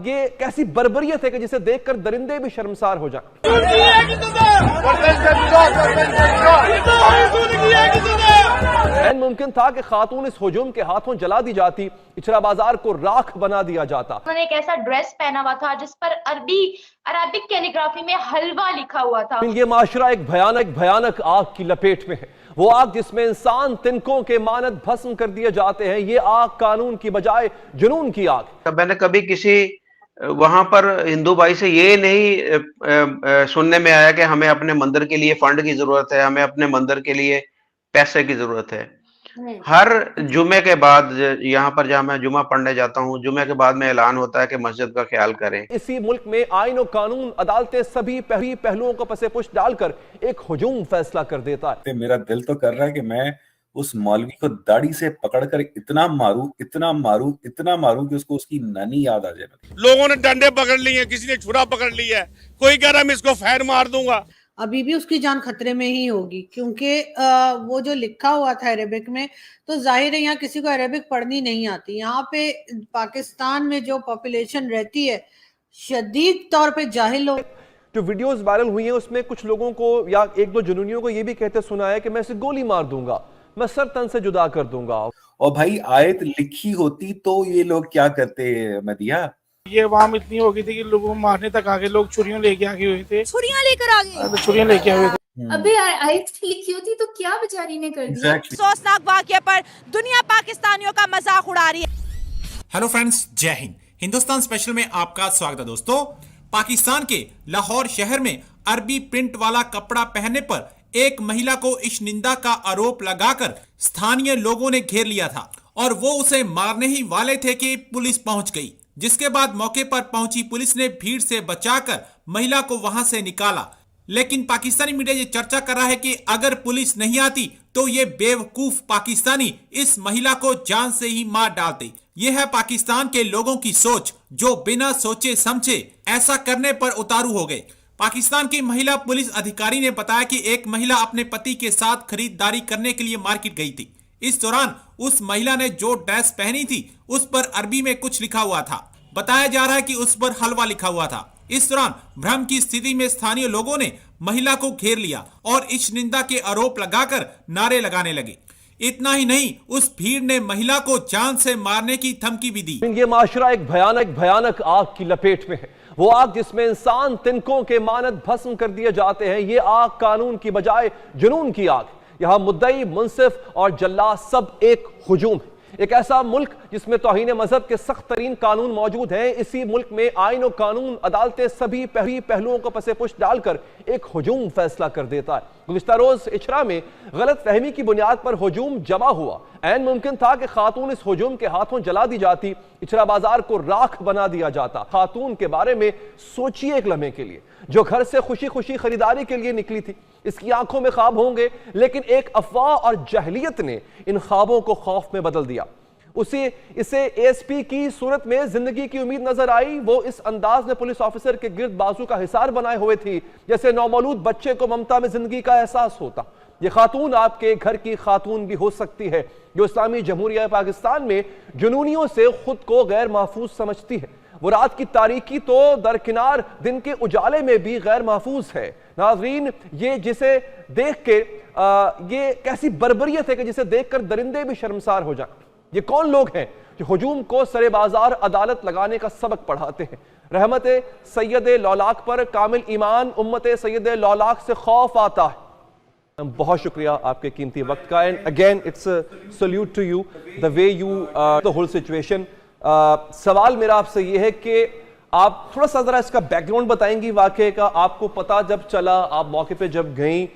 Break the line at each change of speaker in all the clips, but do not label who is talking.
یہ کیسی بربریت ہے کہ جسے دیکھ کر درندے بھی شرمسار ہو جائیں۔ این ممکن تھا کہ خاتون اس ہجوم کے ہاتھوں جلا دی جاتی، اچھرا بازار کو راکھ بنا دیا جاتا۔
انہوں نے ایک ایسا ڈریس پہنا ہوا تھا جس پر عربک کیلیگرافی میں حلوہ لکھا ہوا تھا۔
یہ معاشرہ ایک بھیانک آگ کی لپیٹ میں ہے، وہ آگ جس میں انسان تنکوں کے مانند بھسم کر دیے جاتے ہیں۔ یہ آگ قانون کی بجائے جنون کی آگ۔
میں نے کبھی کسی وہاں پر ہندو بھائی سے یہ نہیں سننے میں آیا کہ ہمیں اپنے مندر کے لیے فنڈ کی ضرورت ہے، ہمیں اپنے مندر کے لیے پیسے کی ضرورت ہے۔ ہر جمعے کے بعد یہاں پر جہاں میں جمعہ پڑھنے جاتا ہوں، جمعے کے بعد میں اعلان ہوتا ہے کہ مسجد کا خیال کریں۔
اسی ملک میں آئین و قانون، عدالتیں سبھی پہلوؤں کو پس پشت ڈال کر ایک ہجوم فیصلہ کر دیتا ہے۔
میرا دل تو کر رہا ہے کہ میں اس مولوی کو داڑھی سے پکڑ کر اتنا ماروں کہ اس کو اس کی نانی یاد آ جائے۔
لوگوں نے ڈنڈے پکڑ لی ہیں، کسی نے چھرا پکڑ لیا ہے، کوئی کہہ رہا ہے میں اس کو فیر مار دوں گا۔
ابھی بھی اس کی جان خطرے میں ہی ہوگی، کیونکہ وہ جو لکھا ہوا تھا عربک میں، تو ظاہر ہے یہاں کسی کو عربک پڑھنی نہیں آتی۔ یہاں پہ پاکستان میں جو پاپولیشن رہتی ہے شدید طور پہ جاہل لوگ۔
جو ویڈیوز وائرل ہوئی ہیں اس میں کچھ لوگوں کو یا ایک دو جنونیوں کو یہ بھی کہتے سنا ہے کہ میں اسے گولی مار دوں گا، میں سر تن سے جدا کر دوں گا۔
اور بھائی آیت لکھی ہوتی تو یہ لوگ کیا کرتے مدیحہ؟
یہ عوام اتنی ہو گئی تھی کہ لوگوں کو مارنے تک آگے، لوگ چھریوں لے کے آگے ہوئے تھے،
چھریاں لے کر آگے،
چھریاں لے کے آگے تھے۔
ابھی آیت لکھی ہوتی تو کیا بیچاری نے کر دیا۔ افسوسناک واقعے پر دنیا پاکستانیوں کا مذاق اڑا رہی ہے۔
ہیلو فرینڈز، جے ہند۔ ہندوستان اسپیشل میں آپ کا سواگت ہے دوستو۔ پاکستان کے لاہور شہر میں عربی پرنٹ والا کپڑا پہننے پر ایک مہیلا کو اشنندہ کا آروپ لگا کر ستھانیہ لوگوں نے گھیر لیا تھا اور وہ اسے مارنے ہی والے تھے کہ پولیس پہنچ گئی، جس کے بعد موقع پر پہنچی پولیس نے بھیڑ سے بچا کر مہیلا کو وہاں سے نکالا۔ لیکن پاکستانی میڈیا یہ چرچا کر رہا ہے کہ اگر پولیس نہیں آتی تو یہ بے وقوف پاکستانی اس مہیلا کو جان سے ہی مار ڈالتے۔ یہ ہے پاکستان کے لوگوں کی سوچ جو بنا سوچے سمجھے ایسا کرنے پر اتارو ہو گئے۔ پاکستان کی مہیلا پولیس ادھیکاری نے بتایا کہ ایک مہیلا اپنے پتی کے ساتھ خریداری کرنے کے لیے مارکیٹ گئی تھی۔ اس دوران اس مہیلا نے جو ڈریس پہنی تھی اس پر عربی میں کچھ لکھا ہوا تھا۔ بتایا جا رہا ہے کہ اس پر حلوہ لکھا ہوا تھا۔ اس دوران بھرم کی استھتی میں ستھانیہ لوگوں نے مہیلا کو گھیر لیا اور اشنندہ کے آروپ لگا کر نعرے لگانے لگے۔ اتنا ہی نہیں، اس بھیڑ نے مہیلا کو جان سے مارنے کی دھمکی بھی دی۔
یہ معاشرہ ایک بھیانک آگ کی لپیٹ میں ہے، وہ آگ جس میں انسان تنکوں کے مانند بھسم کر دیے جاتے ہیں۔ یہ آگ قانون کی بجائے جنون کی آگ۔ یہاں مدعی، منصف اور جلاد سب ایک ہجوم ہے۔ ایک ایسا ملک جس میں توہین مذہب کے سخت ترین قانون موجود ہیں، اسی ملک میں آئین و قانون، عدالتیں سبھی پہلوؤں کو پس پشت ڈال کر ایک ہجوم فیصلہ کر دیتا ہے۔ گزشتہ روز اچھرا میں غلط فہمی کی بنیاد پر ہجوم جمع ہوا۔ این ممکن تھا کہ خاتون اس ہجوم کے ہاتھوں جلا دی جاتی، اچھرا بازار کو راکھ بنا دیا جاتا۔ خاتون کے بارے میں سوچیے ایک لمحے کے لیے، جو گھر سے خوشی خریداری کے لیے نکلی تھی۔ اس کی آنکھوں میں خواب ہوں گے، لیکن ایک افواہ اور جہلیت نے ان خوابوں کو خوف میں بدل دیا۔ اسے اے ایس پی کی صورت میں زندگی کی امید نظر آئی۔ وہ اس انداز میں پولیس آفیسر کے گرد بازو کا حصار بنائے ہوئے تھی جیسے نومولود بچے کو ممتا میں زندگی کا احساس ہوتا۔ یہ خاتون آپ کے گھر کی خاتون بھی ہو سکتی ہے، جو اسلامی جمہوریہ پاکستان میں جنونیوں سے خود کو غیر محفوظ سمجھتی ہے۔ وہ رات کی تاریکی تو درکنار دن کے اجالے میں بھی غیر محفوظ ہے۔ ناظرین، یہ جسے دیکھ کے یہ کیسی بربریت ہے کہ جسے دیکھ کر درندے بھی شرمسار ہو جائیں۔ یہ کون لوگ ہیں جو ہجوم کو سرے بازار عدالت لگانے کا سبق پڑھاتے ہیں؟ رحمت سید لولاک پر کامل ایمان، امت سید لولاک سے خوف آتا ہے۔ بہت شکریہ آپ کے قیمتی وقت کا، and again it's a salute to you the way you the whole situation۔ سوال میرا آپ سے یہ ہے کہ آپ تھوڑا سا ذرا اس کا بیک گراؤنڈ بتائیں گی واقعے کا۔ آپ کو پتا جب چلا، آپ موقع پہ جب گئیں،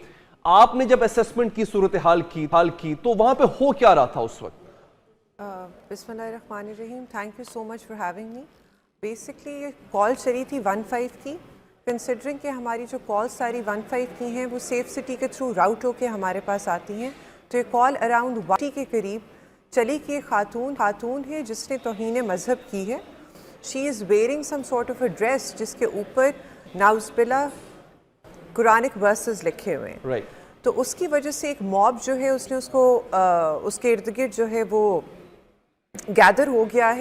آپ نے جب اسیسمنٹ کی صورتحال کی تو وہاں پہ ہو کیا رہا تھا اس وقت؟
بسم اللہ الرحمن الرحیم۔ Thank you so much for having me. Basically یہ کال چلی تھی 15 کی، کنسیڈرنگ کہ ہماری جو کال ساری 15 کی ہیں وہ سیف سٹی کے تھرو راؤٹ ہو کے ہمارے پاس آتی ہیں، تو یہ کال اراؤنڈ 1 کے قریب چلی کہ خاتون ہے جس نے توہین مذہب کی ہے۔ She is wearing some sort of a dress جس کے اوپر ناؤز باللہ قرآنک ورسز لکھے ہوئے ہیں، تو اس کی وجہ سے ایک موب جو ہے اس نے اس کو اس کے ارد گرد جو ہے وہ گیدر ہو گیا ہے۔